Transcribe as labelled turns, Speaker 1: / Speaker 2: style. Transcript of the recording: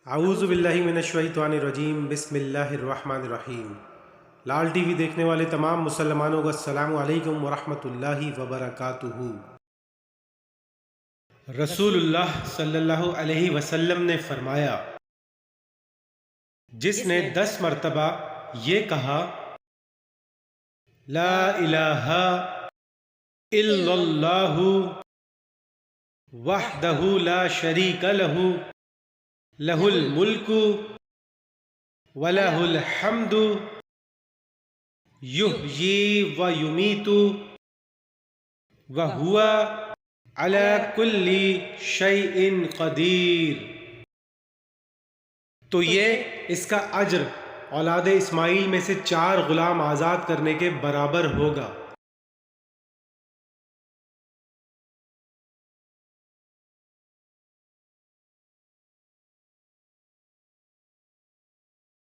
Speaker 1: اعوذ باللہ من الشیطان الرجیم، بسم اللہ الرحمن الرحیم۔ لال ٹی وی دیکھنے والے تمام مسلمانوں کو السلام علیکم ورحمۃ اللہ وبرکاتہ۔ رسول اللہ صلی اللہ علیہ وسلم نے فرمایا، جس نے 10 مرتبہ یہ کہا لا الہ الا اللہ وحدہ لا شریک لہ لہ الملک وَلَهُ الْحَمْدُ يُحْيِي وَيُمِيتُ وَهُوَ عَلَى كُلِّ شَيْءٍ قَدِيرٌ، تو یہ اس کا اجر اولاد اسماعیل میں سے 4 غلام آزاد کرنے کے برابر ہوگا۔